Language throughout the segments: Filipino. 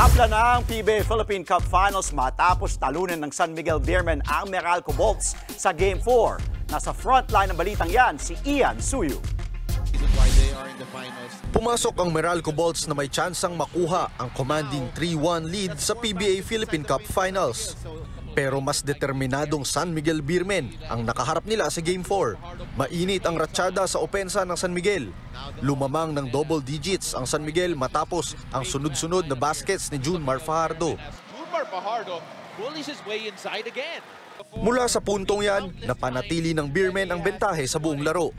Tabla na ang PBA Philippine Cup Finals matapos talunan ng San Miguel Beermen ang Meralco Bolts sa Game 4. Nasa frontline ng balitang yan si Ian Suyu. Pumasok ang Meralco Bolts na may tsansang makuha ang commanding 3-1 lead sa PBA Philippine Cup Finals. Pero mas determinadong San Miguel Beermen ang nakaharap nila sa Game 4. Mainit ang ratsyada sa opensa ng San Miguel. Lumamang ng double digits ang San Miguel matapos ang sunod-sunod na baskets ni Junmar Fajardo. Mula sa puntong yan, napanatili ng Beermen ang bentahe sa buong laro.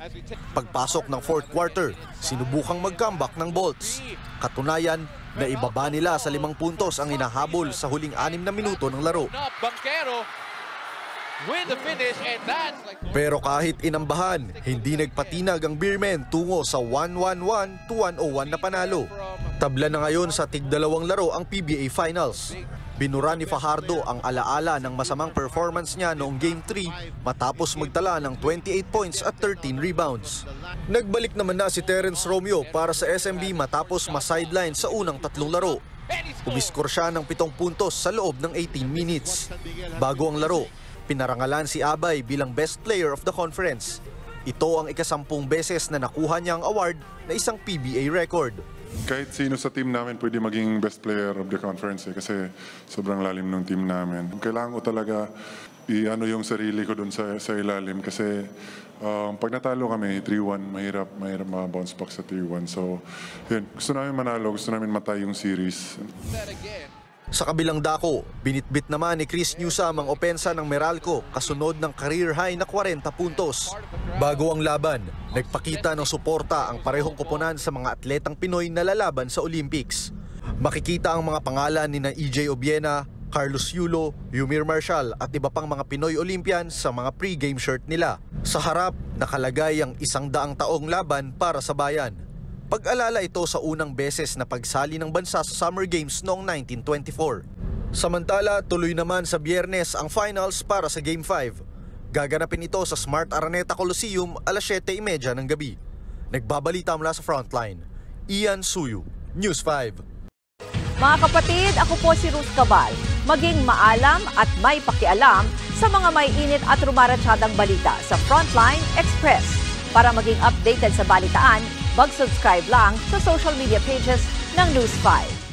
Pagpasok ng fourth quarter, sinubukang mag-comeback ng Bolts. Katunayan, naibaba nila sa 5 puntos ang inahabol sa huling 6 na minuto ng laro. Pero kahit inambahan, hindi nagpatinag ang Beermen tungo sa 1-1-1 to 1-0-1 na panalo. Tabla na ngayon sa tig-2 laro ang PBA Finals. Binura ni Fajardo ang alaala ng masamang performance niya noong Game 3 matapos magtala ng 28 points at 13 rebounds. Nagbalik naman na si Terence Romeo para sa SMB matapos ma-sideline sa unang 3 laro. Umiskor siya ng 7 puntos sa loob ng 18 minutes. Bago ang laro, pinarangalan si Abay bilang Best Player of the Conference. Ito ang ika-10 beses na nakuha niya ang award na isang PBA record. Kahit sino sa team namin pwede maging best player of the conference kasi sobrang lalim ng team namin. Kailangan ko talaga i-ano yung sarili ko dun sa ilalim kasi pag natalo kami 3-1, mahirap ma-bounce back sa 3-1. So, yun, gusto namin manalo, gusto namin matay yung series. Sa kabilang dako, binitbit naman ni Chris Newsam ang opensa ng Meralco kasunod ng career high na 40 puntos. Bago ang laban, nagpakita ng suporta ang parehong koponan sa mga atletang Pinoy na lalaban sa Olympics. Makikita ang mga pangalan ni na EJ Obiena, Carlos Yulo, Yumir Marshall at iba pang mga Pinoy Olympians sa mga pre-game shirt nila. Sa harap, nakalagay ang 100 taong laban para sa bayan. Pag-alala ito sa unang beses na pagsali ng bansa sa Summer Games noong 1924. Samantala, tuloy naman sa Biyernes ang finals para sa Game 5. Gaganapin ito sa Smart Araneta Coliseum alas 7:30 ng gabi. Nagbabalita mula sa Frontline, Ian Suyu, News 5. Mga kapatid, ako po si Ruth Cabal. Maging maalam at may pakialam sa mga may init at rumaratsyadang balita sa Frontline Express. Para maging updated sa balitaan, mag-subscribe lang sa social media pages ng News 5.